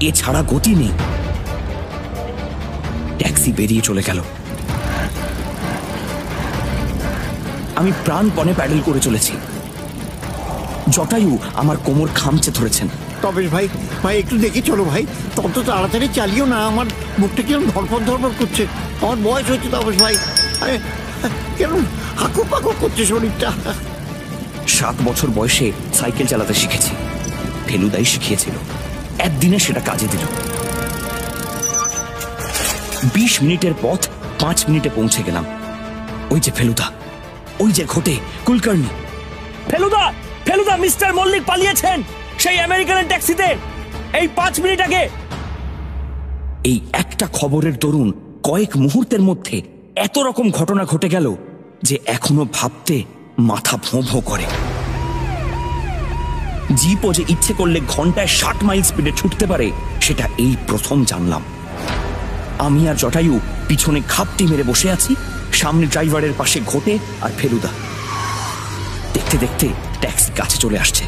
এছাড়া গতি নেই। ট্যাক্সি বেরিয়ে চলে গেল। আমি প্রাণপণে প্যাডেল করে চলেছি। জটায়ু আমার কোমর খামচে ধরেছেন। তবে ভাই ভাই একটু দেখে চলো ভাই, তত তাড়াতাড়ি চালিও না, আমার মুখটা কিরম ধরপড় ধরপড় করছে। আমার বয়স হচ্ছে তবে ভাই, আরে কেমন হাঁকু পাকু করছে শরীরটা। 7 বছর বয়সে সাইকেল চালাতে শিখেছি, ফেলুদাই শিখিয়েছিল। একদিনে সেটা কাজে দিল। 20 মিনিটের পথ 5 মিনিটে পৌঁছে গেলাম। ওই যে ফেলুদা, ওই যে ঘটে, কুলকার্নি। ফেলুদা, ফেলুদা, মিস্টার মল্লিক পালিয়েছেন সেই আমেরিকান ট্যাক্সিতে এই 5 মিনিট আগে। এই একটা খবরের দরুন কয়েক মুহূর্তের মধ্যে এত রকম ঘটনা ঘটে গেল যে এখনো ভাবতে মাথা ভোঁ ভোঁ করে। জিপও যে ইচ্ছে করলে ঘন্টায় 60 মাইল স্পিডে ছুটতে পারে সেটা এই প্রথম জানলাম। আমি আর জটায়ু পিছনে ঘাপটি মেরে বসে আছি, সামনে ড্রাইভারের পাশে ঘটে আর ফেলুদা। দেখতে দেখতে ট্যাক্সি কাছে চলে আসছে।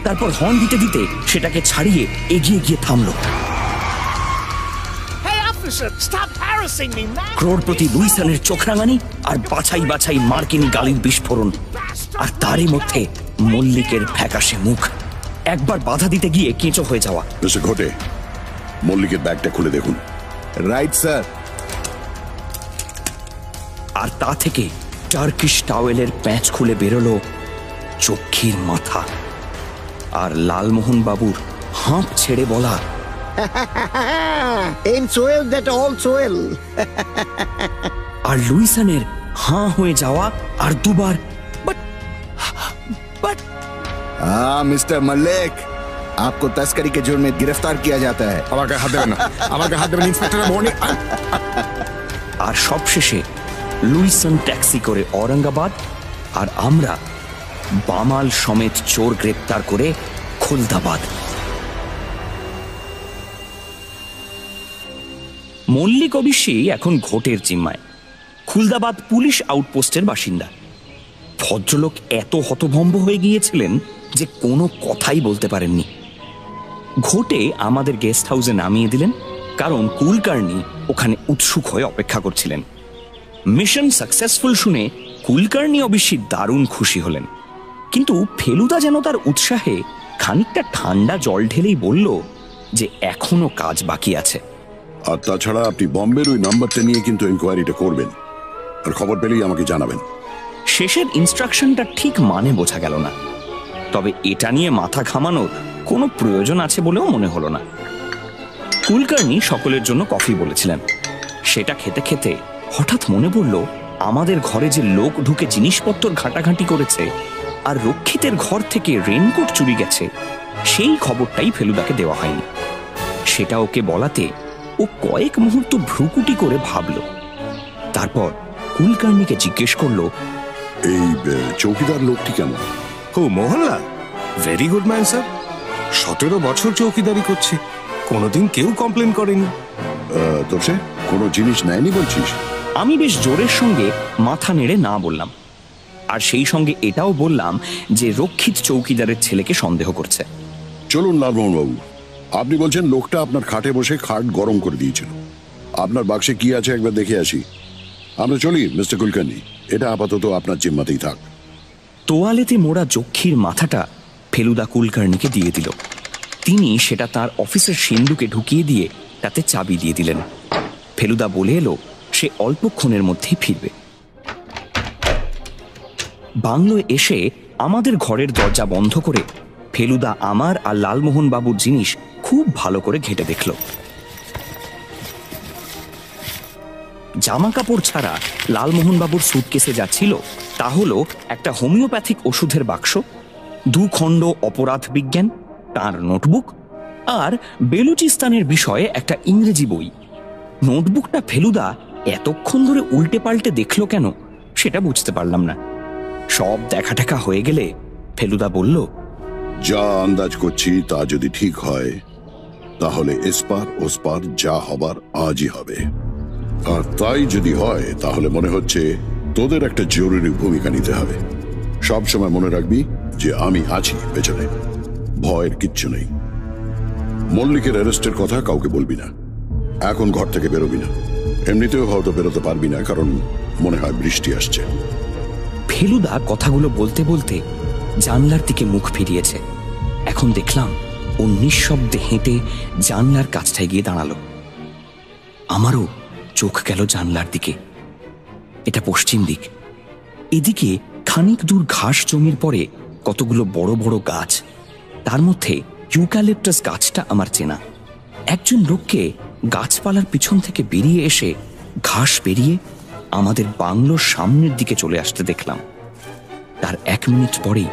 তারপর হর্ন দিতে দিতে সেটাকে ছাড়িয়ে এগিয়ে গিয়ে থামলো। ক্রোড়পতি লুইসনের চোখ রাঙানি আর বাছাই বাছাই মার্কিনী গালির বিস্ফোরণ, আর তারই মধ্যে মল্লিকের ফ্যাকাশে মুখ। একবার বাধা দিতে গিয়ে কেঁচো হয়ে যাওয়া। মিস্টার ঘটে, মল্লিকের ব্যাগটা খুলে দেখুন। Right sir. আর তা থেকে টার্কিশ টাওয়েলের প্যাঁচ খুলে বেরোলো চক্ষির মাথা, আর লালমোহন বাবুর হাঁপ ছেড়ে বলা, আর লুইসনের হাঁ হয়ে যাওয়া আর দুবার मिस्टर मलिक, आपको तस्करी के जुर्म में गिरफ्तार किया जाता है। আর সবশেষে লুইসন ট্যাক্সি করে औरंगाबाद, আর আমরা বামাল সমেত চোর গ্রেপ্তার করে খুলদাবাদ। মল্লিক অবশ্যই এখন ঘোটের জিম্মায়, খুলদাবাদ পুলিশ আউটপোস্টের বাসিন্দা। ভদ্রলোক এত হতভম্ব হয়ে গিয়েছিলেন যে কোনো কথাই বলতে পারেননি। ঘোটে আমাদের গেস্ট হাউসে নামিয়ে দিলেন, কারণ কুলকার্নি ওখানে উৎসুক হয়ে অপেক্ষা করছিলেন। মিশন সাকসেসফুল শুনে কুলকার্নি অবশ্যই দারুণ খুশি হলেন, কিন্তু ফেলুদা যেন তার উৎসাহে খানিকটা ঠান্ডা জল ঢেলেই বলল যে এখনো কাজ বাকি আছে। আর তাছাড়া আপনি বম্বের ওই নাম্বারটা নিয়ে কিন্তু ইনকোয়ারিটা করবেন, আর খবর পেলেই আমাকে জানাবেন। শেষের ইনস্ট্রাকশনটা ঠিক মানে বোঝা গেল না, তবে এটা নিয়ে মাথা ঘামানোর কোনো প্রয়োজন আছে বলেও মনে হলো না। কুলকার্নি সকলের জন্য কফি বলেছিলেন। সেটা খেতে খেতে হঠাৎ মনে পড়ল আমাদের ঘরে যে লোক ঢুকে জিনিসপত্র ঘাটাঘাটি করেছে আর রক্ষিতের ঘর থেকে রেনকোট চুরি গেছে, সেই খবরটাই ফেলুদাকে দেওয়া হয়নি। সেটা ওকে বলাতে ও কয়েক মুহূর্ত ভ্রুকুটি করে ভাবল। তারপর কুলকার্নিকে জিজ্ঞেস করলো, এই চৌকিদার লোকটি কেমন? ও Mohanlal, very good man sir. 17 বছর চৌকিদারি করছে, কোনোদিন কেউ কমপ্লেন করেনি। তো সে কোনো জিনিস নেয়নি বলছিস? আমি বেশ জোরের সঙ্গে মাথা নেড়ে না বললাম, আর সেই সঙ্গে এটাও বললাম যে রক্ষিত চৌকিদারের ছেলেকে সন্দেহ করছে। চলুন লালমোহন বাবু, আপনি বলছেন লোকটা আপনার খাটে বসে খাট গরম করে দিয়েছিল। আপনার বাক্সে কি আছে একবার দেখে আসি। আমরা চলি মিস্টার কুলকার্নি, এটা আপাতত আপনার জিম্মাতেই থাক। তোয়ালেতে মোড়া যক্ষীর মাথাটা ফেলুদা কুলকার্নিকে দিয়ে দিল। তিনি সেটা তার অফিসের সিন্ধুকে ঢুকিয়ে দিয়ে তাতে চাবি দিয়ে দিলেন। ফেলুদা বলে এলো সে অল্পক্ষণের মধ্যেই ফিরবে। বাংলোয় এসে আমাদের ঘরের দরজা বন্ধ করে ফেলুদা আমার আর লালমোহন বাবুর জিনিস খুব ভালো করে ঘেঁটে দেখল। জামা কাপড় ছাড়া লালমোহন বাবুর সুটকেসে যা ছিল তা হলো একটা হোমিওপ্যাথিক ওষুধের বাক্স, 2 খণ্ড অপরাধ বিজ্ঞান, তার নোটবুক, আর বেলুচিস্তানের বিষয়ে একটা ইংরেজি বই। নোটবুকটা ফেলুদা এতক্ষণ ধরে উল্টে পাল্টে দেখলো কেন সেটা বুঝতে পারলাম না। সব দেখা টেকা হয়ে গেলে ফেলুদা বলল, যা আন্দাজ করছি তা যদি ঠিক হয় তাহলে এসপার ওসপার যা হবার আজই হবে। আর তাই যদি হয় তাহলে মনে হচ্ছে তোদের একটা জরুরি ভূমিকা নিতে হবে। সব সময় মনে রাখবি যে আমি আছি পেছনে, ভয়ের কিচ্ছু নেই। মল্লিকের অ্যারেস্টের কথা কাউকে বলবি না। এখন ঘর থেকে বেরোবি না। এমনিতেও হয়তো বেরোতে পারবি না, কারণ মনে হয় বৃষ্টি আসছে। ফেলুদা কথাগুলো বলতে বলতে জানলার দিকে মুখ ফিরিয়েছে। এখন দেখলাম ও নিঃশব্দে হেঁটে জানলার কাছটায় গিয়ে দাঁড়ালো। আমারও চোখ গেল জানলার দিকে। এটা পশ্চিম দিক। এদিকে খানিক দূর ঘাস জমির পরে কতগুলো বড় বড় গাছ, তার মধ্যে ইউক্যালিপটাস গাছটা আমার চেনা। একজন লোককে গাছপালার পিছন থেকে বেরিয়ে এসে ঘাস পেরিয়ে আমাদের বাংলোর সামনের দিকে চলে আসতে দেখলাম। তার 1 মিনিট পরেই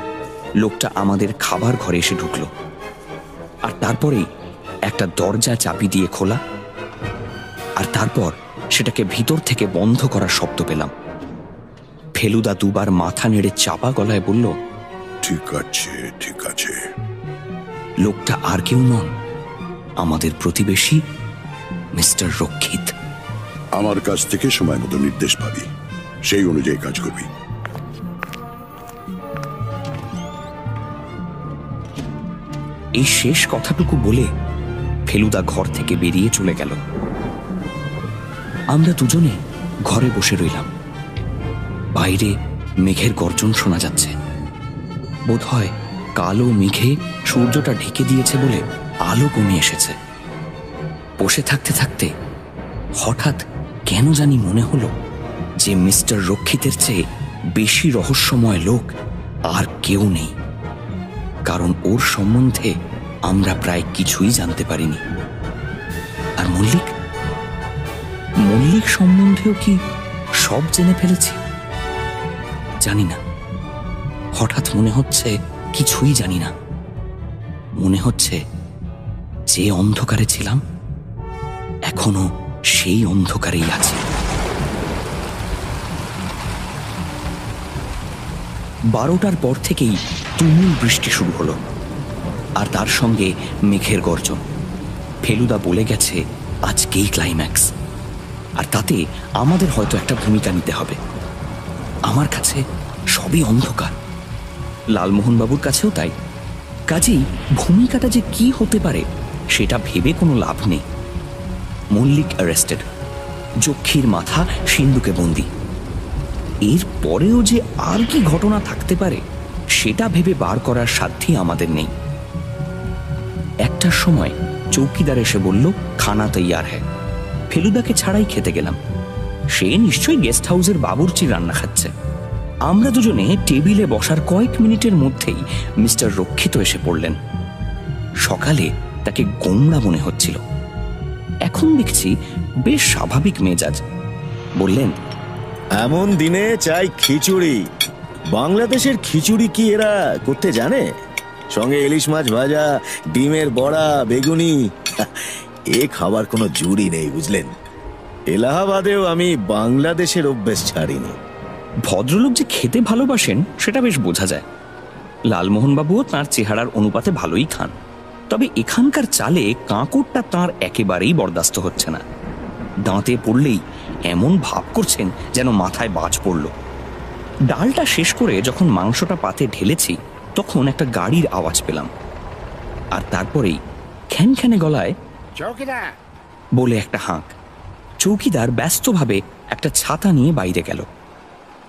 লোকটা আমাদের খাবার ঘরে এসে ঢুকলো, আর তারপরেই একটা দরজা চাবি দিয়ে খোলা, আর তারপর সেটাকে ভিতর থেকে বন্ধ করার শব্দ পেলাম। ফেলুদা দুবার মাথা নেড়ে চাপা গলায় বলল, ঠিক আছে, ঠিক আছে। লোকটা আর কেউ নন, আমাদের প্রতিবেশী মিস্টার রক্ষিত। আমার কাছ থেকে সময় মতো নির্দেশ পাবি, সেই অনুযায়ী কাজ করবি। এই শেষ কথাটুকু বলে ফেলুদা ঘর থেকে বেরিয়ে চলে গেল। আমরা দুজনে ঘরে বসে রইলাম। বাইরে মেঘের গর্জন শোনা যাচ্ছে। বোধহয় কালো মেঘে সূর্যটা ঢেকে দিয়েছে বলে আলো কমে এসেছে। বসে থাকতে থাকতে হঠাৎ কেন জানি মনে হলো যে মিস্টার রক্ষিতের চেয়ে বেশি রহস্যময় লোক আর কেউ নেই, কারণ ওর সম্বন্ধে আমরা প্রায় কিছুই জানতে পারিনি। আর মল্লিক সম্বন্ধেও কি সব জেনে ফেলেছি? জানি না। হঠাৎ মনে হচ্ছে কিছুই জানি না। মনে হচ্ছে যে অন্ধকারে ছিলাম এখনো সেই অন্ধকারেই আছে। 12টার পর থেকেই তুমুল বৃষ্টি শুরু হলো, আর তার সঙ্গে মেঘের গর্জন। ফেলুদা বলে গেছে আজকেই ক্লাইম্যাক্স, আর তাতে আমাদের হয়তো একটা ভূমিকা নিতে হবে। আমার কাছে সবই অন্ধকার, লালমোহনবাবুর কাছেও তাই। কাজেই ভূমিকাটা যে কি হতে পারে সেটা ভেবে কোনো লাভ নেই। মল্লিক অ্যারেস্টেড, যক্ষীর মাথা সিন্ধুকে বন্দি। এর পরেও যে আর কি ঘটনা থাকতে পারে সেটা ভেবে বার করার সাধ্যই আমাদের নেই। একটার সময় চৌকিদার এসে বলল, খানা তৈয়ার হ্যায়। ফেলুদাকে ছাড়াই খেতে গেলাম। সে নিশ্চয়ই গেস্ট হাউসের বাবুর্চি রান্না খাচ্ছে। আমরা দুজনে টেবিলে বসার কয়েক মিনিটের মধ্যেই মিস্টার রক্ষিত এসে পড়লেন। সকালে তাকে গোমড়া মনে হচ্ছিল, এখন দেখছি বেশ স্বাভাবিক মেজাজ। বললেন, এমন দিনে চাই খিচুড়ি। বাংলাদেশের খিচুড়ি কি এরা করতে জানে? সঙ্গে ইলিশ মাছ ভাজা, ডিমের বড়া, বেগুনি। এ খাবার কোনো জুড়ি নেই, বুঝলেন? এলাহাবাদেও আমি বাংলাদেশের অভ্যেস ছাড়িনি। ভদ্রলোক যে খেতে ভালোবাসেন সেটা বেশ বোঝা যায়। লালমোহনবাবুও তাঁর চেহারার অনুপাতে ভালোই খান, তবে এখানকার চালে কাঁকড়টা তাঁর একেবারেই বরদাস্ত হচ্ছে না। দাঁতে পড়লেই এমন ভাব করছেন যেন মাথায় বাজ পড়ল। ডালটা শেষ করে যখন মাংসটা পাতে ঢেলেছি তখন একটা গাড়ির আওয়াজ পেলাম, আর তারপরেই খ্যানখ্যানে গলায় চৌকিদার বলে একটা হাঁক। চৌকিদার ব্যস্তভাবে একটা ছাতা নিয়ে বাইরে গেল।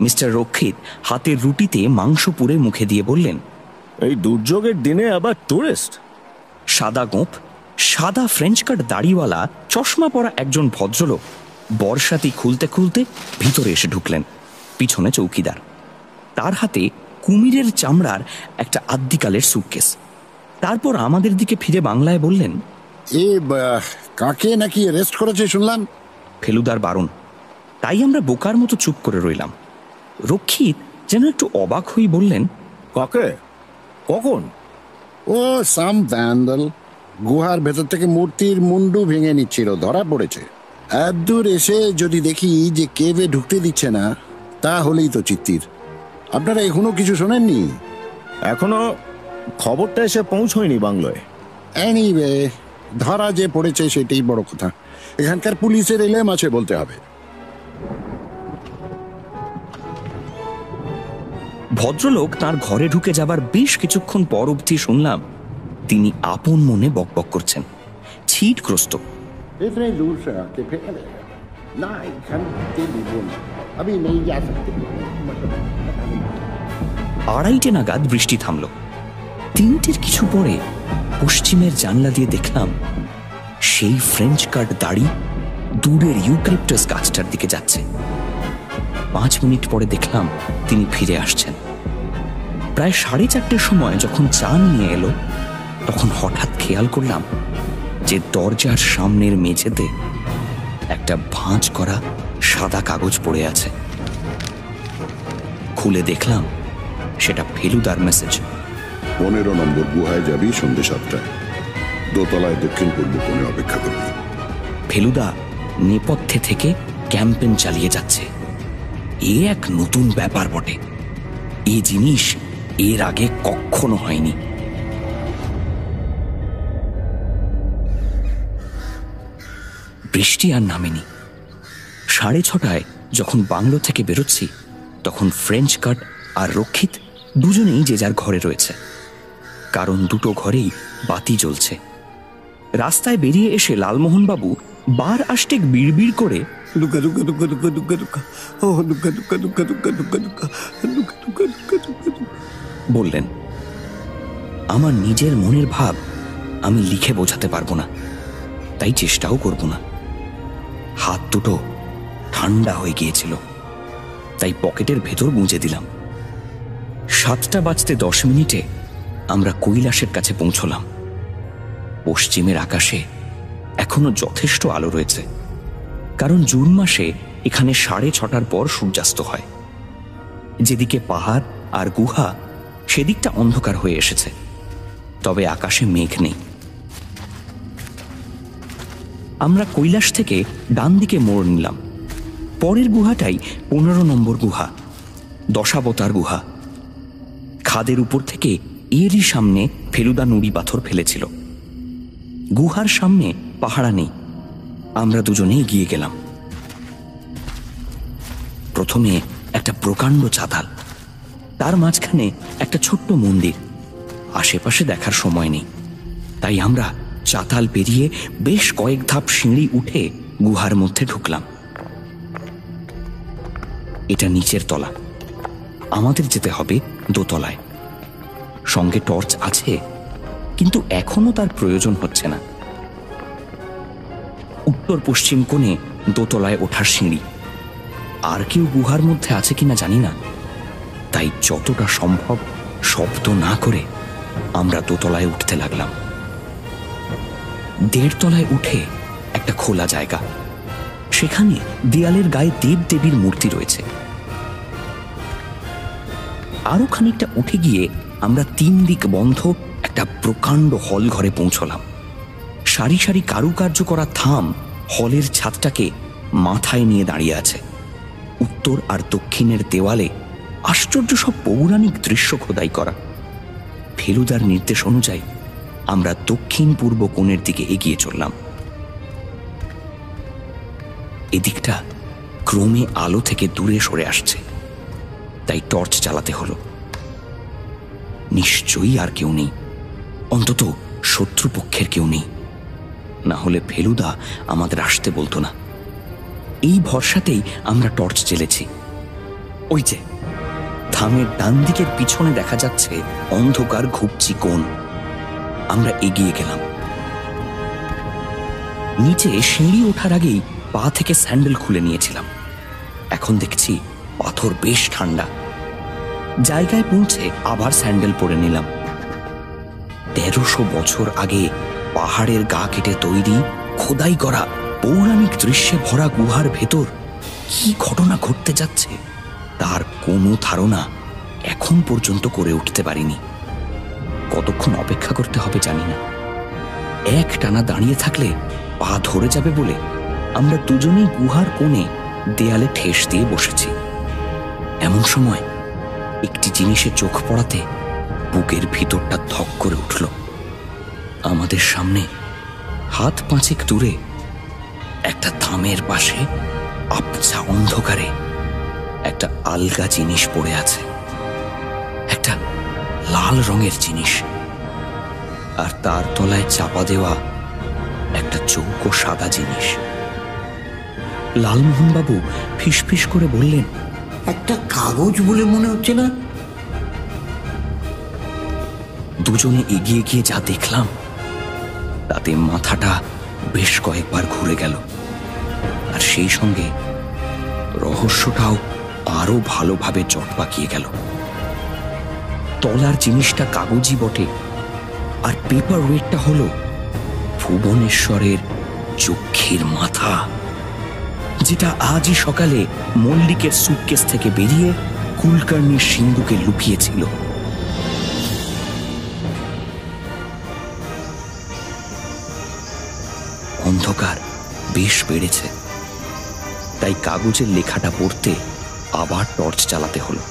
মিস্টার রক্ষিত হাতের রুটিতে মাংস পুড়ে মুখে দিয়ে বললেন, এই দুর্যোগের দিনে আবার টুরিস্ট? সাদা গোঁফ, সাদা ফ্রেঞ্চ কাট দাড়িওয়ালা, চশমা পরা একজন ভদ্রলোক বর্ষাতি খুলতে খুলতে ভিতরে এসে ঢুকলেন। পিছনে চৌকিদার, তার হাতে কুমিরের চামড়ার একটা আদ্যিকালের সুটকেস। তারপর আমাদের দিকে ফিরে বাংলায় বললেন, কাকে নাকি অ্যারেস্ট করেছে শুনলাম? ফেলুদার বারণ, তাই আমরা বোকার মতো চুপ করে রইলাম। রক্ষিত যেন একটু অবাক হয়ে বললেন, কাকে? কখন? ও সাম ভ্যান্ডাল গুহার ভেতর থেকে মূর্তির মুন্ডু ভেঙে নিচ্ছিল, ধরা পড়েছে। এতদূর এসে যদি দেখি যে কেভে ঢুকতে দিচ্ছে না, তাহলেই তো চিত্তির। আপনারা এখনো কিছু শোনেননি? এখনো খবরটা এসে পৌঁছয়নি বাংলায়। এনিওয়ে, ধরা যে পড়েছে সেটাই বড় কথা। এখানকার পুলিশের এলেম আছে বলতে হবে। ভদ্রলোক তার ঘরে ঢুকে যাবার বেশ কিছুক্ষণ পর অবধি শুনলাম তিনি আপন মনে বকবক করছেন। ছিটগ্রস্ত। इतने दूर से आके फेंक देगा ना, एखान के দিব না, अभी नहीं जा सकते, मतलब पता नहीं। 2:30 নাগাদ বৃষ্টি থামল। 3টের কিছু পরে পশ্চিমের জানলা দিয়ে দেখলাম সেই ফ্রেঞ্চ কাট দাড়ি দূরের ইউক্যালিপটাস গাছটার দিকে যাচ্ছে। 5 মিনিট পরে দেখলাম তিনি ফিরে আসছেন। প্রায় 4:30 সময় যখন চা নিয়ে এলো, তখন হঠাৎ খেয়াল করলাম যে দরজার সামনের মেঝেতে একটা ভাঁজ করা সাদা কাগজ পড়ে আছে। খুলে দেখলাম সেটা ফেলুদার মেসেজ। 15 নম্বর গুহায় যাবি সন্ধ্যে 7টায়, দোতলায় দক্ষিণ পূর্ব কোণে অপেক্ষা করবি। ফেলুদা নেপথ্যে থেকে ক্যাম্পেন চালিয়ে যাচ্ছে। এ এক নতুন ব্যাপার বটে। এই জিনিস এর আগে কখনো হয়নি। বৃষ্টি আর নামেনি। 6:30টায় যখন বাংলো থেকে বেরোচ্ছি, তখন ফ্রেঞ্চ কাট আর রক্ষিত দুজনেই যে যার ঘরে রয়েছে, কারণ দুটো ঘরেই বাতি জ্বলছে। রাস্তায় বেরিয়ে এসে লালমোহনবাবু বার আষ্টেক বিড়বিড় করে দুঃখা দুঃখা দুঃখা দুঃখা দুঃখা দুঃখা, ও দুঃখা দুঃখা দুঃখা দুঃখা দুঃখা দুঃখা দুঃখা দুঃখা দুঃখা দুঃখা দুঃখা বললেন। আমার নিজের মনের ভাব আমি লিখে বোঝাতে পারবো না, তাই চেষ্টাও করব না। হাত দুটো ঠান্ডা হয়ে গিয়েছিল, তাই পকেটের ভেতর গুঁজে দিলাম। 7:10 আমরা কৈলাসের কাছে পৌঁছলাম। পশ্চিমের আকাশে এখনো যথেষ্ট আলো রয়েছে, কারণ জুন মাসে এখানে 6:30টার পর সূর্যাস্ত হয়। যেদিকে পাহাড় আর গুহা সেদিকটা অন্ধকার হয়ে এসেছে, তবে আকাশে মেঘ নেই। আমরা কৈলাস থেকে ডান দিকে মোড় নিলাম। পরের গুহাটাই 15 নম্বর গুহা, দশাবতার গুহা। খাদের উপর থেকে এরই সামনে ফেলুদা নুড়ি পাথর ফেলেছিল। গুহার সামনে পাহারা নেই। আমরা দুজনেই গিয়ে গেলাম। প্রথমে একটা প্রকাণ্ড চাতাল, তার মাঝখানে একটা ছোট্ট মন্দির। আশেপাশে দেখার সময় নেই, তাই আমরা চাতাল পেরিয়ে বেশ কয়েক ধাপ সিঁড়ি উঠে গুহার মধ্যে ঢুকলাম। এটা নিচের তলা, আমাদের যেতে হবে দোতলায়। সঙ্গে টর্চ আছে, কিন্তু এখনো তার প্রয়োজন হচ্ছে না। উত্তর পশ্চিম কোণে দোতলায় ওঠার সিঁড়ি। আর কেউ গুহার মধ্যে আছে কিনা জানি না, তাই যতটা সম্ভব শব্দ না করে আমরা দোতলায় উঠতে লাগলাম। 1.5 তলায় উঠে একটা খোলা জায়গা, সেখানে দেয়ালের গায়ে দেবদেবীর মূর্তি রয়েছে। আরো খানিকটা উঠে গিয়ে আমরা 3 দিক বন্ধ একটা প্রকাণ্ড হল ঘরে পৌঁছলাম। সারি সারি কারুকার্য করা থাম হলের ছাদটাকে মাথায় নিয়ে দাঁড়িয়ে আছে। উত্তর আর দক্ষিণের দেওয়ালে আশ্চর্য সব পৌরাণিক দৃশ্য খোদাই করা। ফেলুদার নির্দেশ অনুযায়ী আমরা দক্ষিণ পূর্ব কোণের দিকে এগিয়ে চললাম। এদিকটা ক্রমে আলো থেকে দূরে সরে আসছে, তাই টর্চ চালাতে হলো। নিশ্চয়ই আর কেউ নেই, অন্তত শত্রুপক্ষের কেউ নেই, না হলে ফেলুদা আমাদের আসতে বলতো না। এই ভরসাতেই আমরা টর্চ জ্বেলেছি। ওই যে থামের ডান দিকের পিছনে দেখা যাচ্ছে অন্ধকার ঘুপচি কোণ। আমরা এগিয়ে গেলাম। নিচে সিঁড়ি ওঠার আগেই পা থেকে স্যান্ডেল খুলে নিয়েছিলাম। এখন দেখছি পাথর বেশ ঠান্ডা। জায়গায় পৌঁছে আবার স্যান্ডেল পরে নিলাম। 1300 বছর আগে পাহাড়ের গা কেটে তৈরি খোদাই করা পৌরাণিক দৃশ্যে ভরা গুহার ভেতর কি ঘটনা ঘটতে যাচ্ছে তার কোনো ধারণা এখন পর্যন্ত করে উঠতে পারিনি। কতক্ষণ অপেক্ষা করতে হবে জানি না। এক টানা দাঁড়িয়ে থাকলে পা ধরে যাবে বলে আমরা দুজনেই গুহার কোণে দেয়ালে ঠেস দিয়ে বসেছি। এমন সময় একটি জিনিসে চোখ পড়াতে বুকের ভিতরটা ধক করে উঠল। আমাদের সামনে হাত 5 দূরে একটা থামের পাশে আবছা অন্ধকারে একটা আলগা জিনিস পড়ে আছে, একটা লাল রঙের জিনিস, আর তার তলায় চাপা দেওয়া একটা চৌকো সাদা জিনিস। লালমোহনবাবু ফিসফিস করে বললেন, একটা কাগজ বলে মনে হচ্ছে না? দুজনে এগিয়ে গিয়ে যা দেখলাম তাতে মাথাটা বেশ কয়েকবার ঘুরে গেল, আর সেই সঙ্গে রহস্যটাও আরো ভালোভাবে জট পাকিয়ে গেল। তলার জিনিসটা কাগজই বটে, আর পেপার ওয়েটটা হলো ভুবনেশ্বরের যক্ষীর মাথা, যেটা আজই সকালে মল্লিকের সুটকেস থেকে বেরিয়ে কুলকার্নির সিন্ধুকে লুকিয়েছিল। অন্ধকার বেশ বেড়েছে, তাই কাগজের লেখাটা পড়তে আবার টর্চ চালাতে হলো।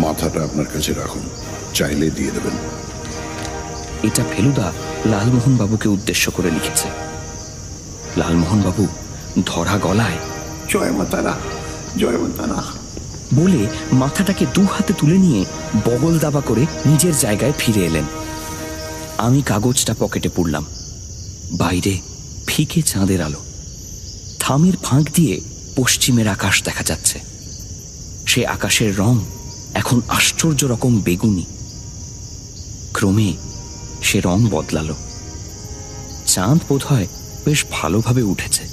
মাথাটা আপনার কাছে রাখুন, চাইলে দিয়ে দেবেন। এটা ফেলুদা লালমোহন বাবুকে উদ্দেশ্য করে লিখেছে। লালমোহন বাবু ধরা গলায় জয় মা তারা, জয় মা তারা বলে মাথাটাকে দু হাতে তুলে নিয়ে বগল দাবা করে নিজের জায়গায় ফিরে এলেন। আমি কাগজটা পকেটে পুরলাম। বাইরে ফিকে চাঁদের আলো, থামের ফাঁক দিয়ে পশ্চিমের আকাশ দেখা যাচ্ছে। সে আকাশের রং এখন আশ্চর্য রকম বেগুনি। ক্রমে সে রং বদলালো। চাঁদ বোধহয় বেশ ভালোভাবে উঠেছে।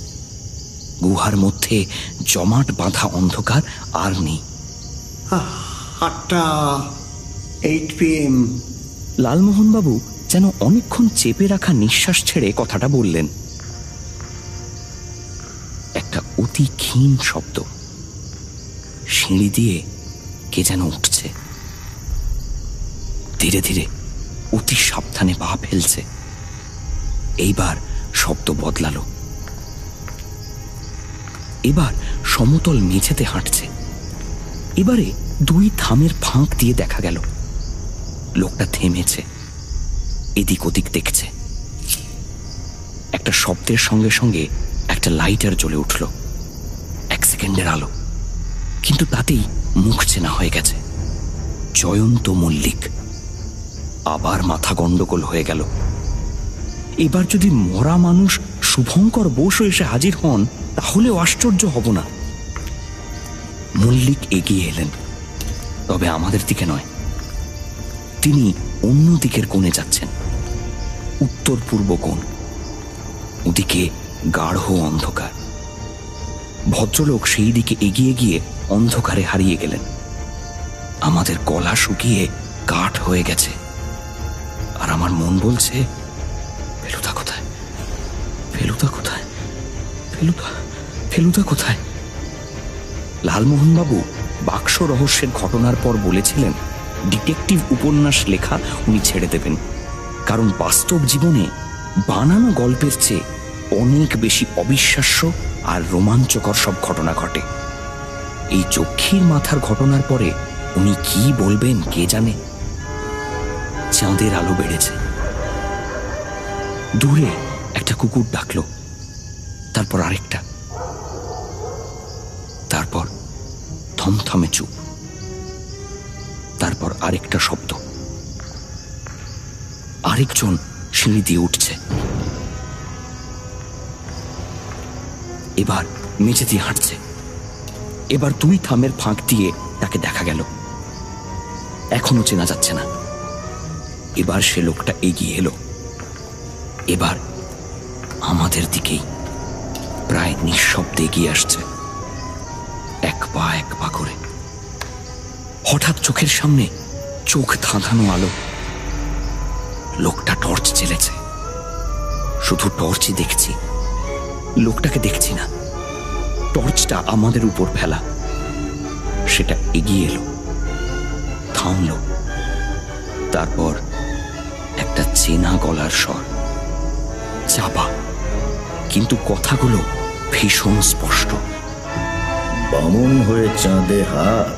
গুহার মধ্যে জমাট বাঁধা অন্ধকার আর নেই। 8 PM। লালমোহনবাবু যেন অনেকক্ষণ চেপে রাখা নিঃশ্বাস ছেড়ে কথাটা বললেন। একটা অতি ক্ষীণ শব্দ, সিঁড়ি দিয়ে কে যেন উঠছে। ধীরে ধীরে অতি সাবধানে পা ফেলছে। এইবার শব্দ বদলালো। এবার সমতল মেঝেতে হাঁটছে। এবারে দুই থামের ফাঁক দিয়ে দেখা গেল লোকটা থেমেছে, এদিক ওদিক দেখছে। একটা শব্দের সঙ্গে সঙ্গে একটা লাইটার জ্বলে উঠল। 1 সেকেন্ডের আলো, কিন্তু তাতেই মুখ চেনা হয়ে গেছে। জয়ন্ত মল্লিক। আবার মাথা গন্ডগোল হয়ে গেল। এবার যদি মরা মানুষ শুভঙ্কর বোস এসে হাজির হন তাহলেও আশ্চর্য হব না। মল্লিক এগিয়ে এলেন, তবে আমাদের দিকে নয়। তিনি অন্য দিকের কোণে যাচ্ছেন, উত্তর পূর্ব কোণ। ওদিকে গাঢ় অন্ধকার। ভদ্রলোক সেই দিকে এগিয়ে গিয়ে অন্ধকারে হারিয়ে গেলেন। আমাদের গলা শুকিয়ে কাঠ হয়ে গেছে, আর আমার মন বলছে, ফেলুদা কোথায়, ফেলুদা কোথায়, ফেলুদা, ফেলুদা কোথায়? লালমোহনবাবু বাক্স রহস্যের ঘটনার পর বলেছিলেন ডিটেকটিভ উপন্যাস লেখা উনি ছেড়ে দেবেন, কারণ বাস্তব জীবনে বানানো গল্পের চেয়ে অনেক বেশি অবিশ্বাস্য আর রোমাঞ্চকর সব ঘটনা ঘটে। এই যক্ষীর মাথার ঘটনার পরে উনি কি বলবেন কে জানে। চাঁদের আলো বেড়েছে। দূরে একটা কুকুর ডাকলো, তারপর আরেকটা, তারপর থমথমে চুপ, তারপর আরেকটা শব্দ। আরেকজন সিঁড়ি দিয়ে উঠছে। এবার মেঝে দিয়ে হাঁটছে। এবার 2 থামের ফাঁক দিয়ে তাকে দেখা গেল। এখনো চেনা যাচ্ছে না। এবার সে লোকটা এগিয়ে এলো। এবার আমাদের দিকেই প্রায় নিঃশব্দে এগিয়ে আসছে, এক পা করে। হঠাৎ চোখের সামনে চোখ ধাঁধানো আলো। লোকটা টর্চ জ্বেলেছে। শুধু টর্চই দেখছি, লোকটাকে দেখছি না। টর্চটা আমাদের উপর ফেলা। সেটা এগিয়ে এলো, থামলো। তারপর একটা চেনা গলার স্বর, চাপা, কিন্তু কথাগুলো ভীষণ স্পষ্ট। বামন হয়ে চাঁদে হাত,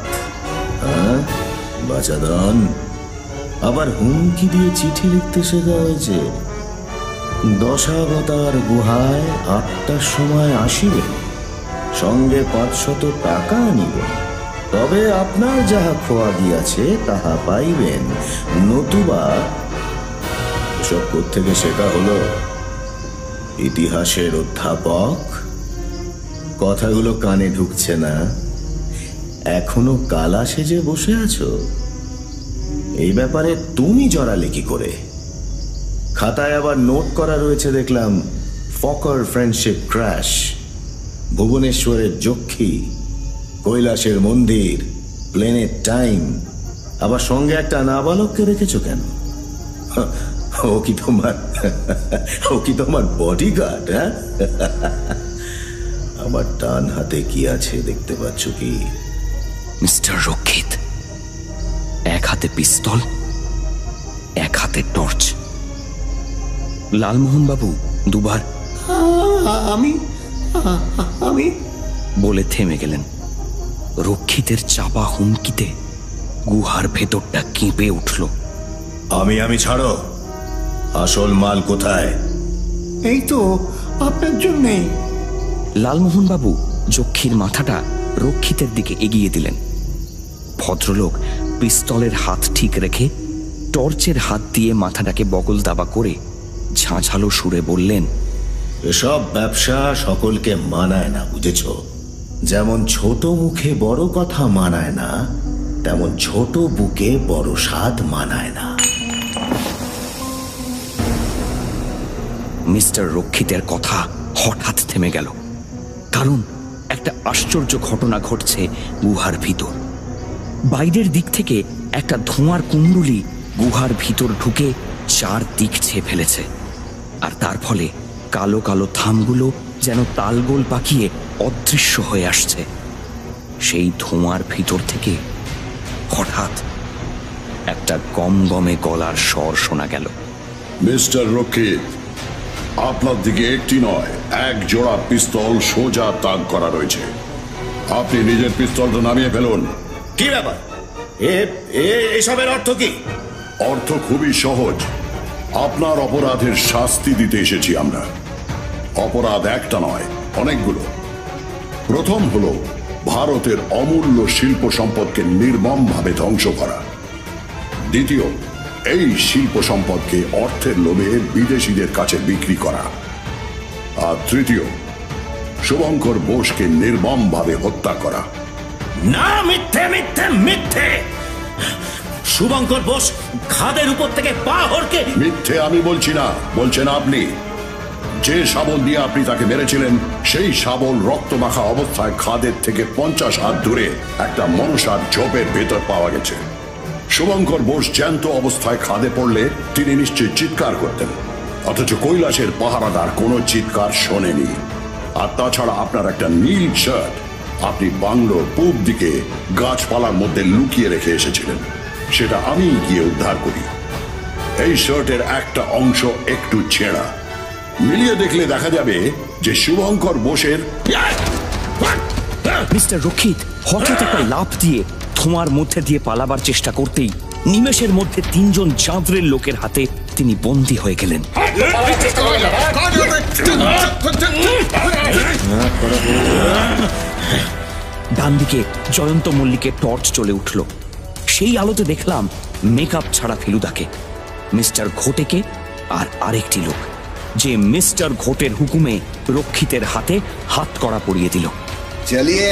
হ্যাঁ বাচাদন। আবার হুমকি দিয়ে চিঠি লিখতে শেখা হয়েছে। দশাবতার গুহায় 8টার সময় আসিবেন, সঙ্গে 500 টাকা আনিবেন, তবে আপনার যাহা খোয়া দিয়াছে তাহা পাইবেন, নতুবা এসব কোত্থেকে শেখা হলো? ইতিহাসের অধ্যাপক, কথাগুলো কানে ঢুকছে না? এখনো কালা সেজে বসে আছো? এই ব্যাপারে তুমি জড়ালে কি করে? খাতায় আবার নোট করা রয়েছে দেখলাম, ফকার ফ্রেন্ডশিপ ক্র্যাশ, ভুবনেশ্বরের যক্ষী, কৈলাসের মন্দির, প্লেনের টাইম, আবার সঙ্গে একটা নাবালককে রেখেছো কেন? ও কি তোমার বডিগার্ড? হ্যাঁ, আমার ডান হাতে কি আছে দেখতে পাচ্ছ কি? মিস্টার রক্ষিত, এক হাতে পিস্তল, এক হাতে টর্চ। লালমোহন বাবু দুবার আমি আমি বলে থেমে গেলেন। রক্ষিতের চাপা হুমকিতে গুহার ভেতরটা কেঁপে উঠল। আমি ছাড়ো, আসল মাল কোথায়? এই তো আপনার জন্যে। লালমোহন বাবু যক্ষীর মাথাটা রক্ষিতের দিকে এগিয়ে দিলেন। ভদ্রলোক পিস্তলের হাত ঠিক রেখে টর্চের হাত দিয়ে মাথাটাকে বগল দাবা করে ঝাঁঝালো সুরে বললেন, এসব ব্যবসা সকলকে মানায় না, বুঝেছ? যেমন ছোট মুখে বড় কথা মানায় না, তেমন ছোট বুকে বড় স্বাদ মানায় না। মিস্টার রক্ষিতের কথা হঠাৎ থেমে গেল, কারণ একটা আশ্চর্য ঘটনা ঘটছে গুহার ভিতর। বাইরের দিক থেকে একটা ধোঁয়ার কুণ্ডলী গুহার ভিতর ঢুকে চারদিক ছেয়ে ফেলেছে, আর তার ফলে কালো কালো থামগুলো যেন তালগোল পাকিয়ে অদৃশ্য হয়ে আসছে। সেই ধোঁয়ার ভিতর থেকে হঠাৎ একটা গমগমে গলার স্বর শোনা গেল। মিস্টার রক্ষিত, আপনার দিকে একটি নয়, এক জোড়া পিস্তল সোজা তাক করা রয়েছে। আপনি নিজের পিস্তলটা নামিয়ে ফেলুন। কি ব্যাপার? এসবের অর্থ কি? অর্থ খুবই সহজ। আপনার অপরাধের শাস্তি দিতে এসেছি আমরা। অপরাধ একটা নয়, অনেকগুলো। প্রথম হলো ভারতের অমূল্য শিল্প সম্পদকে নির্মমভাবে ধ্বংস করা। দ্বিতীয়, এই শিল্প সম্পদকে অর্থের লোভে বিদেশিদের কাছে বিক্রি করা। আর তৃতীয়, শুভঙ্কর বোসকে নির্মমভাবে হত্যা করা। না, মিথ্যে মিথ্যে মিথ্যে! শুভঙ্কর বোস খাদের উপর থেকে পা হড়কে। মিথ্যে আমি বলছি না, বলছেন আপনি। যে শাবল দিয়ে আপনি তাকে মেরেছিলেন, সেই শাবল রক্তমাখা অবস্থায় খাদের থেকে 50 হাত দূরে একটা মনসার ঝোপের ভেতর পাওয়া গেছে। শুভঙ্কর বোস জ্যান্ত অবস্থায় খাদে পড়লে তিনি নিশ্চয়ই চিৎকার করতেন, অথচ কৈলাসের পাহারাদার কোনো চিৎকার শোনেনি। আর তাছাড়া আপনার একটা নীল শার্ট আপনি বাংলোর পূব দিকে গাছপালার মধ্যে লুকিয়ে রেখে এসেছিলেন, সেটা আমি গিয়ে উদ্ধার করি। এই শার্টের একটা অংশ একটু ছেঁড়া, মিলিয়ে দেখলে দেখা যাবে যে শুভঙ্কর বোসের। মিস্টার রক্ষিত হঠাৎ একটা লাফ দিয়ে ধোঁয়ার মধ্যে দিয়ে পালাবার চেষ্টা করতেই নিমেষের মধ্যে 3 জন চাঁদরের লোকের হাতে তিনি বন্দী হয়ে গেলেন। ডান দিকে জয়ন্ত মল্লিকের টর্চ চলে উঠল। সেই আলোতে দেখলাম মেকআপ ছাড়া ফেলুদাকে, মিস্টার ঘোটেকে, আর আরেকটি লোক, যে মিস্টার ঘোটের হুকুমে রক্ষিতের হাতে হাত কড়া পরিয়ে দিল। चलिए,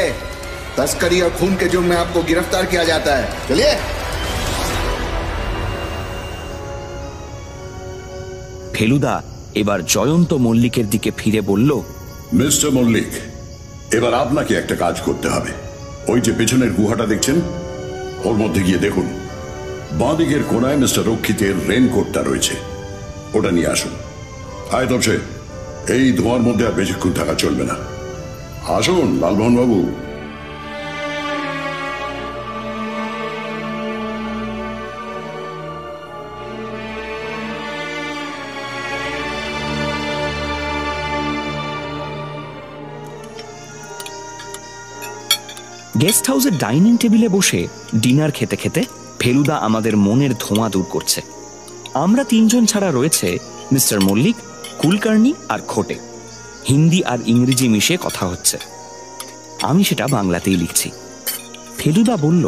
तस्करी और खून के जुर्म में आपको गिरफ्तार किया जाता है। चलिए। ফেলুদা এবার জয়ন্ত মল্লিকের দিকে ফিরে বলল, মিস্টার মল্লিক, এবার আপনাকে একটা কাজ করতে হবে। ওই যে পেছনের গুহাটা দেখছেন, ওর মধ্যে গিয়ে দেখুন, বাঁদিকের কোনায় মিস্টার রক্ষিতের রেনকোটটা রয়েছে, ওটা নিয়ে আসুন। আয় তবে, এই ধোঁয়ার মধ্যে আর বেশিক্ষণ থাকা চলবে না। আসুন লালমোহন বাবু। গেস্ট হাউসের ডাইনিং টেবিলে বসে ডিনার খেতে খেতে ফেলুদা আমাদের মনের ধোঁয়া দূর করছে। আমরা 3 জন ছাড়া রয়েছে মিস্টার মল্লিক, কুলকার্নি আর ঘোটে। হিন্দি আর ইংরেজি মিশে কথা হচ্ছে, আমি সেটা বাংলাতেই লিখছি। ফেলুদা বলল,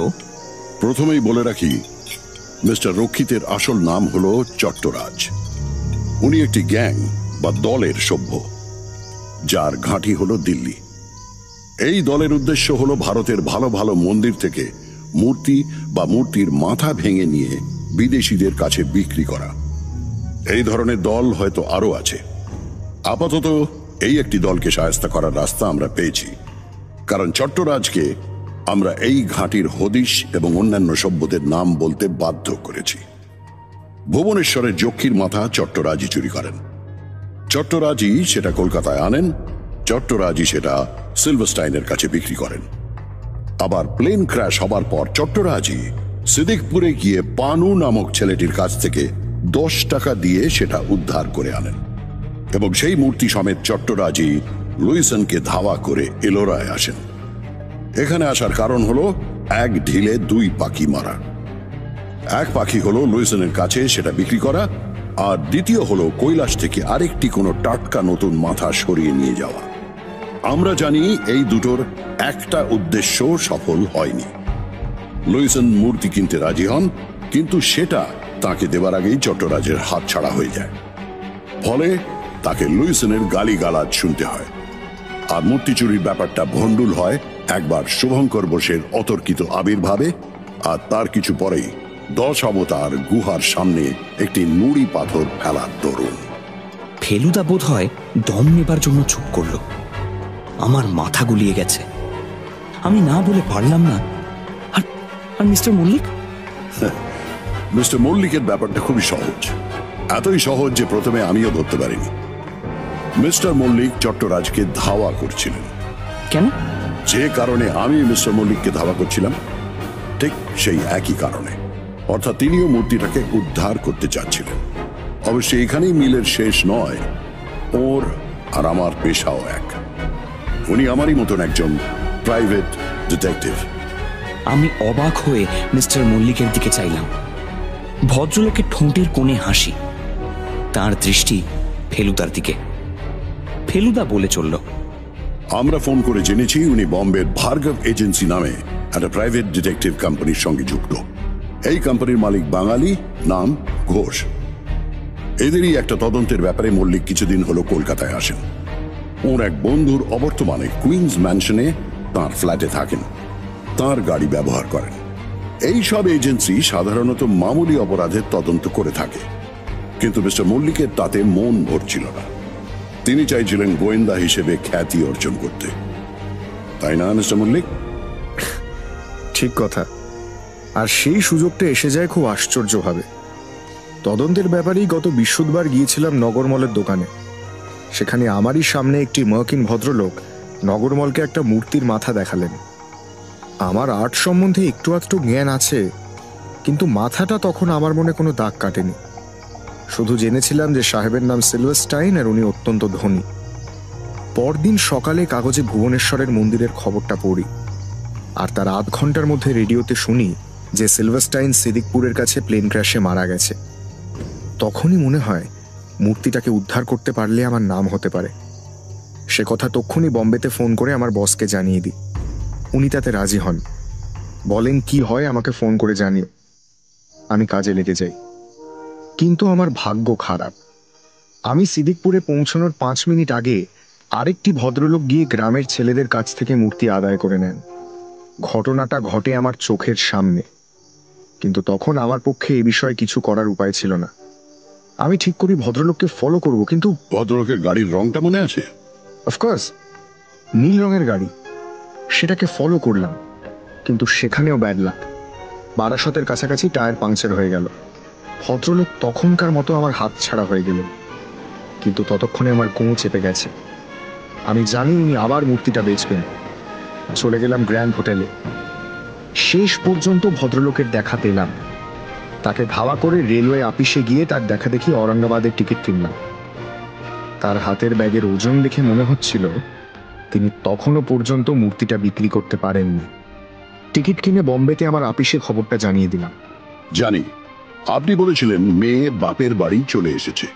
প্রথমেই বলে রাখি, মিস্টার রক্ষিতের আসল নাম হলো চট্টরাজ। উনি একটি গ্যাং বা দলের সভ্য, যার ঘাঁটি হলো দিল্লি। এই দলের উদ্দেশ্য হলো ভারতের ভালো ভালো মন্দির থেকে মূর্তি বা মূর্তির মাথা ভেঙে নিয়ে বিদেশিদের কাছে বিক্রি করা। এই ধরনের দল হয়তো আরো আছে। আপাতত এই একটি দলকে শায়েস্তা করার রাস্তা আমরা পেয়েছি, কারণ চট্টরাজকে আমরা এই ঘাঁটির হদিশ এবং অন্যান্য সভ্যদের নাম বলতে বাধ্য করেছি। ভুবনেশ্বরের যক্ষীর মাথা চট্টরাজই চুরি করেন। চট্টরাজই সেটা কলকাতায় আনেন, চট্টরাজই সেটা সিলভারস্টাইনের কাছে বিক্রি করেন। আবার প্লেন ক্র্যাশ হবার পর চট্টরাজই সিদ্দিকপুরে গিয়ে পানু নামক ছেলেটির কাছ থেকে 10 টাকা দিয়ে সেটা উদ্ধার করে আনেন, এবং সেই মূর্তি সমেত চট্টরাজই লুইসনকে ধাওয়া করে এলোরায় আসেন। এখানে আসার কারণ হলো এক ঢিলে 2 পাখি মারা। এক পাখি হলো লুইসনের কাছে সেটা বিক্রি করা, আর দ্বিতীয় হলো কৈলাস থেকে আরেকটি কোনো টাটকা নতুন মাথা সরিয়ে নিয়ে যাওয়া। আমরা জানি এই দুটোর একটা উদ্দেশ্য সফল হয়নি। লুইসন মূর্তি কিনতে রাজি হন, কিন্তু সেটা তাকে দেবার আগেই চট্টরাজের হাত ছাড়া হয়ে যায়। ফলে তাকে লুইসনের গালিগালাজ শুনতে হয়, আর মূর্তি চুরির ব্যাপারটা ভণ্ডুল হয় একবার শুভঙ্কর বোসের অতর্কিত আবির্ভাবে, আর তার কিছু পরেই 10 অবতার গুহার সামনে একটি নুড়ি পাথর ফেলার দরুন। ফেলুদা বোধ হয় দম নেবার জন্য চুপ করলো। আমার মাথা গুলিয়ে গেছে। আমি না বলে পারলাম না। আর মিস্টার মল্লিক? মিস্টার মল্লিকের ব্যাপারটা খুবই সহজ, এতই সহজ যে প্রথমে আমিও ধরতে পারিনি। মিস্টার মল্লিক চট্টরাজকে ধাওয়া করছিলেন। কেন? যে কারণে আমি মিস্টার মল্লিককে ধাওয়া করছিলাম, ঠিক সেই একই কারণে, অর্থাৎ তিনিও মূর্তিটাকে উদ্ধার করতে চাচ্ছিলেন। অবশ্যই এখানেই মিলের শেষ নয়, ওর আর আমার পেশাও এক। উনি আমারই মতন একজন প্রাইভেট ডিটেকটিভ। আমি অবাক হয়ে মিস্টার মল্লিকের দিকে চাইলাম। ভদ্রলোকের ঠোঁটের কোণে হাসি, তার দৃষ্টি ফেলুদার দিকে। ফেলুদা বলে চলল, আমরা ফোন করে জেনেছি উনি বম্বের ভার্গব এজেন্সি নামে একটা প্রাইভেট ডিটেকটিভ কোম্পানির সঙ্গে যুক্ত। এই কোম্পানির মালিক বাঙালি, নাম ঘোষ। এদেরই একটা তদন্তের ব্যাপারে মল্লিক কিছুদিন হলো কলকাতায় আসেন। ওর এক বন্ধুর অবর্তমানে কুইন্স ম্যানশনে তার ফ্ল্যাটে থাকেন, তার গাড়ি ব্যবহার করেন। এই সব এজেন্সি সাধারণত মামুলি অপরাধের তদন্ত করে থাকে, কিন্তু মিস্টার মল্লিকের তাতে মন ভরছিল না। তিনি চাইছিলেন গোয়েন্দা হিসেবে খ্যাতি অর্জন করতে, তাই না মিস্টার মল্লিক? ঠিক কথা। আর সেই সুযোগটা এসে যায় খুব আশ্চর্যভাবে। তদন্তের ব্যাপারেই গত বৃহস্পতিবার গিয়েছিলাম নগরমলের দোকানে। সেখানে আমারই সামনে একটি মার্কিন ভদ্রলোক নগরমলকে একটা মূর্তির মাথা দেখালেন। আমার আর্ট সম্বন্ধে একটু আধটু জ্ঞান আছে, কিন্তু মাথাটা তখন আমার মনে কোনো দাগ কাটেনি। শুধু জেনেছিলাম যে সাহেবের নাম সিলভারস্টাইন আর উনি অত্যন্ত ধনী। পরদিন সকালে কাগজে ভুবনেশ্বরের মন্দিরের খবরটা পড়ি, আর তার আধ ঘন্টার মধ্যে রেডিওতে শুনি যে সিলভারস্টাইন সিদ্দিকপুরের কাছে প্লেন ক্র্যাশে মারা গেছে। তখনই মনে হয় মূর্তিটাকে উদ্ধার করতে পারলে আমার নাম হতে পারে। সে কথা তক্ষুনি বম্বেতে ফোন করে আমার বসকে জানিয়ে দিই। উনি তাতে রাজি হন, বলেন কি হয় আমাকে ফোন করে জানিও। আমি কাজে লেগে যাই। কিন্তু আমার ভাগ্য খারাপ। আমি সিদ্দিকপুরে পৌঁছানোর 5 মিনিট আগে আরেকটি ভদ্রলোক গিয়ে গ্রামের ছেলেদের কাছ থেকে মূর্তি আদায় করে নেন। ঘটনাটা ঘটে আমার চোখের সামনে, কিন্তু তখন আমার পক্ষে এ বিষয়ে কিছু করার উপায় ছিল না। আমি ঠিক করি ভদ্রলোককে ফলো করব, কিন্তু ভদ্রলোকের গাড়ির রংটা মনে আছে? অফকোর্স, নীল রঙের গাড়ি। সেটাকে ফলো করলাম, কিন্তু সেখানেও ব্যাড লাক। বারাসতের কাছাকাছি টায়ার পাংচার হয়ে গেল। ভদ্রলোক তখনকার মতো আমার হাত ছাড়া হয়ে গেল, কিন্তু ততক্ষণে আমার কোঁ চেপে গেছে। আমি জানি উনি আবার মূর্তিটা বেচবেন। চলে গেলাম গ্র্যান্ড হোটেলে। শেষ পর্যন্ত ভদ্রলোকের দেখা পেলাম। তাকে ধাওয়া করে রেলওয়ে অফিসে গিয়ে তার দেখা দেখি ঔরঙ্গাবাদের টিকিট কিনলাম। তার হাতের ব্যাগের ওজন দেখে মনে হচ্ছিল তিনি তখনও পর্যন্ত মূর্তিটা বিক্রি করতে পারেননি। টিকিট কিনে বম্বেতে আমার অফিসে খবরটা জানিয়ে দিলাম। জানি আপনি বলেছিলেন মেয়ে বাপের বাড়ি চলে এসেছে।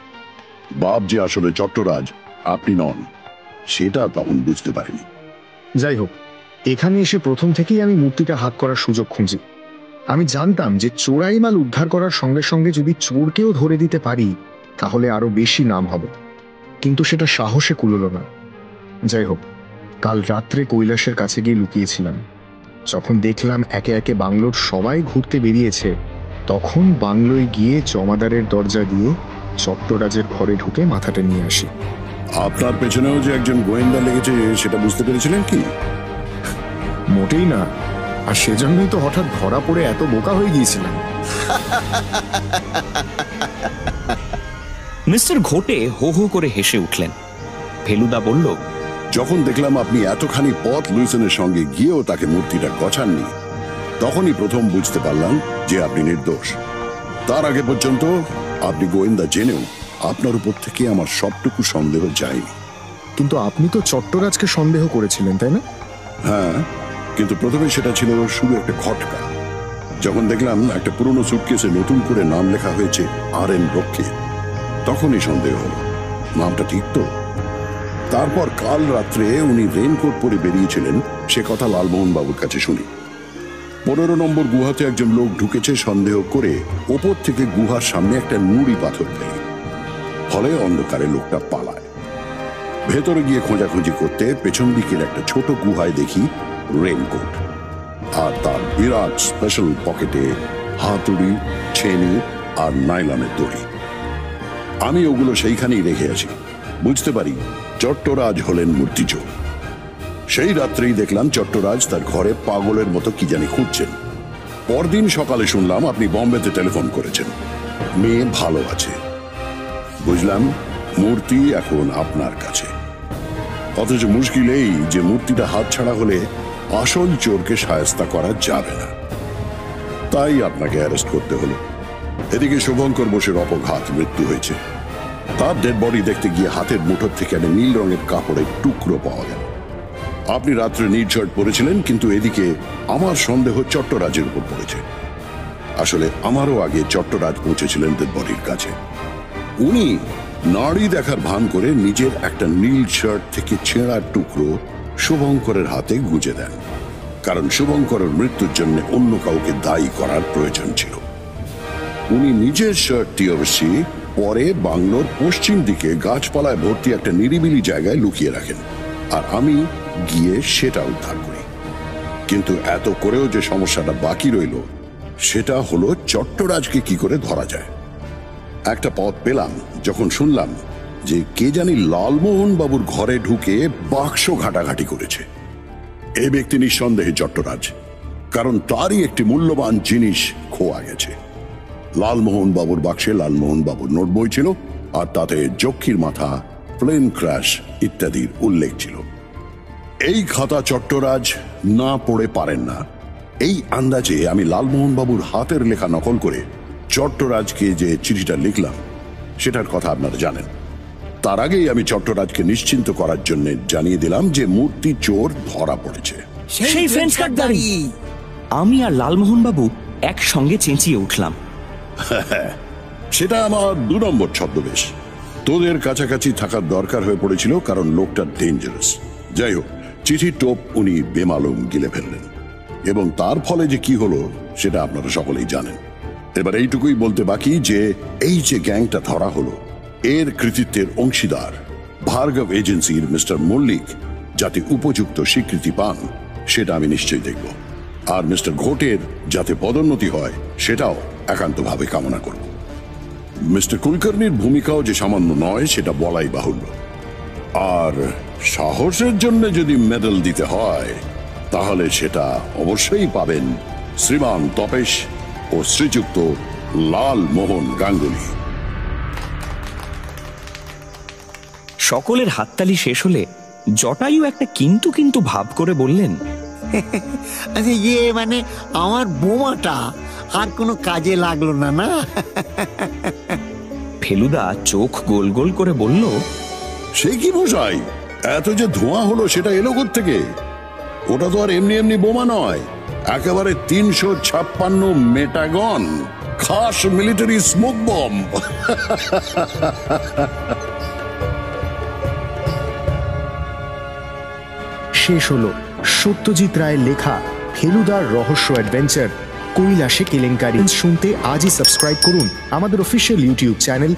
বাপ যে আসলে চট্টরাজ আপনি নন, সেটা তখন বুঝতে পারিনি। যাই হোক, এখানে এসে প্রথম থেকেই আমি মূর্তিটা হাত করার সুযোগ খুঁজি। আমি জানতাম যে চোরাই মাল উদ্ধার করার সঙ্গে সঙ্গে যদি চোরকেও ধরে দিতে পারি, তাহলে আরো বেশি নাম হবে, কিন্তু সেটা সাহসে কুলোলো না। যাই হোক, কাল রাত্রে কৈলাসের কাছে গিয়ে লুকিয়েছিলাম। যখন দেখলাম একে একে বাংলোর সবাই ঘুরতে বেরিয়েছে, তখন বাংলোয় গিয়ে জমাদারের দরজা দিয়ে চট্টরাজের ঘরে ঢুকে মাথাটা নিয়ে আসি। আপনার পেছনেও যে একজন গোয়েন্দা লেগেছে সেটা বুঝতে পেরেছিলেন কি? মোটেই না, আর সেজন্যই তো হঠাৎ ধরা পড়ে এত বোকা হয়ে গিয়েছিলাম। মিস্টার ঘোটে হো হো করে হেসে উঠলেন। ফেলুদা বলল, যখন দেখলাম আপনি এতখানি পথ লুইসেনের সঙ্গে গিয়েও তাকে মূর্তিটা গছাননি, তখনই প্রথম বুঝতে পারলাম যে আপনি নির্দোষ। তার আগে পর্যন্ত আপনি গোয়েন্দা জেনেও আপনার উপর থেকে আমার সবটুকু সন্দেহ যায়নি। কিন্তু আপনি তো চট্টরাজকে সন্দেহ করেছিলেন, তাই না? হ্যাঁ, কিন্তু প্রথমে সেটা ছিল শুধু একটা খটকা। যখন দেখলাম একটা পুরনো সুটকেসে নতুন করে নাম লেখা হয়েছে আর.এন. রক্ষে, তখনই সন্দেহ হলো নামটা ঠিক তো। তারপর কাল রাত্রে উনি রেনকোট পরে বেরিয়েছিলেন সে কথা লালমোহন বাবুর কাছে শুনি। 15 নম্বর গুহাতে একজন লোক ঢুকেছে সন্দেহ করে ওপর থেকে গুহার সামনে একটা নুড়ি পাথর ফেলে, ফলে অন্ধকারে লোকটা পালায়। ভেতরে গিয়ে খোঁজাখুঁজি করতে পেছন দিকের একটা ছোট গুহায় দেখি রেনকোট, আর তার বিরাট স্পেশাল পকেটে হাতুড়ি, ছেনি আর নাইলনের দড়ি। আমি ওগুলো সেইখানেই রেখে আসি। বুঝতে পারি চট্টরাজ হলেন মূর্তিচোর। সেই রাত্রেই দেখলাম চট্টরাজ তার ঘরে পাগলের মতো কি জানি খুঁজছেন। পরদিন সকালে শুনলাম আপনি বম্বেতে টেলিফোন করেছেন, মেয়ে ভালো আছে। বুঝলাম মূর্তি এখন আপনার কাছে। অথচ মুশকিল এই যে মূর্তিটা হাতছাড়া হলে আসল চোরকে শায়েস্তা করা যাবে না, তাই আপনাকে অ্যারেস্ট করতে হলো। এদিকে শুভঙ্কর বোসের অপঘাত মৃত্যু হয়েছে। তার ডেড বডি দেখতে গিয়ে হাতের মুঠোর থেকে একটা নীল রঙের কাপড়ের টুকরো পাওয়া গেল। আপনি রাত্রে নীল শার্ট পরেছিলেন, কিন্তু এদিকে আমার সন্দেহ চট্টরাজের উপর পড়েছে। আসলে আমারও আগে চট্টরাজ পৌঁছেছিলেন ডেড বডির কাছে। উনি নাড়ি দেখার ভান করে নিজের একটা নীল শার্ট থেকে ছেঁড়া টুকরো শুভঙ্করের হাতে গুঁজে দেন, কারণ শুভঙ্করের মৃত্যুর জন্য অন্য কাউকে দায়ী করার প্রয়োজন ছিল। উনি নিজের শার্টটি অবশ্যই পরে বাংলোর পশ্চিম দিকে গাছপালায় ভর্তি একটা নিরিবিলি জায়গায় লুকিয়ে রাখেন, আর আমি গিয়ে সেটা উদ্ধার করি। কিন্তু এত করেও যে সমস্যাটা বাকি রইল সেটা হলো চট্টরাজকে কি করে ধরা যায়। একটা পথ পেলাম যখন শুনলাম যে কে জানি লালমোহন বাবুর ঘরে ঢুকে বাক্স ঘাটাঘাটি করেছে। এই ব্যক্তি নিঃসন্দেহে চট্টরাজ, কারণ তারই একটি মূল্যবান জিনিস খোয়া গেছে। লালমোহন বাবুর বাক্সে লালমোহন বাবুর নোট বই ছিল, আর তাতে যক্ষীর মাথা, প্লেন ক্র্যাশ ইত্যাদির উল্লেখ ছিল। এই খাতা চট্টরাজ না পড়ে পারেন না, এই আন্দাজে আমি লালমোহন বাবুর হাতের লেখা নকল করে চট্টরাজকে যে চিঠিটা লিখলাম সেটার কথা আপনারা জানেন। তার আগেই আমি চট্টরাজকে নিশ্চিন্ত করার জন্য জানিয়ে দিলাম যে মূর্তি চোর ধরা পড়েছে। সেই ফ্রেঞ্চ কাটদারি! আমি আর লালমোহন বাবু একসঙ্গে চেঁচিয়ে উঠলাম। সেটা আমার 2 নম্বর ছদ্মবেশ। তোদের কাছাকাছি থাকার দরকার হয়ে পড়েছিল, কারণ লোকটা ডেঞ্জারাস। যাই হোক, চিঠির টোপ উনি বেমালুম গিলে ফেললেন, এবং তার ফলে যে কি হলো সেটা আপনারা সকলেই জানেন। এবার এইটুকুই বলতে বাকি যে এই যে গ্যাংটা ধরা হলো এর কৃতিত্বের অংশীদার ভার্গব এজেন্সির মিস্টার মল্লিক যাতে উপযুক্ত স্বীকৃতি পান সেটা আমি নিশ্চয়ই দেখব, আর মিস্টার ঘোটের যাতে পদোন্নতি হয় সেটাও একান্তভাবে কামনা করব। মিস্টার কুলকার্নির ভূমিকাও যে সামান্য নয় সেটা বলাই বাহুল্য। আর সাহসের জন্য যদি মেডেল দিতে হয় তাহলে সেটা অবশ্যই পাবেন শ্রীমান তপেশ ও শ্রীযুক্ত লালমোহন গাঙ্গুলি। সকলের হাততালি শেষ হলে জটায়ু একটা কিন্তু কিন্তু ভাব করে বললেন, আচ্ছা, মানে আমার বোমাটা আর কোনো কাজে লাগলো না, না? ফেলুদা চোখ গোল গোল করে বলল, সে কি মশাই, এত যে ধোঁয়া হলো সেটা এলো কোত্থেকে? ওটা তো আর এমনি এমনি বোমা নয়, একেবারে 356 মেটাগন খাস মিলিটারি স্মোক বম। শেষ হলো সত্যজিৎ রায়ের লেখা ফেলুদার রহস্য অ্যাডভেঞ্চার কৈলাসে কেলেঙ্কারি। শুনতে আজই সাবস্ক্রাইব করুন আমাদের অফিসিয়াল ইউটিউব চ্যানেল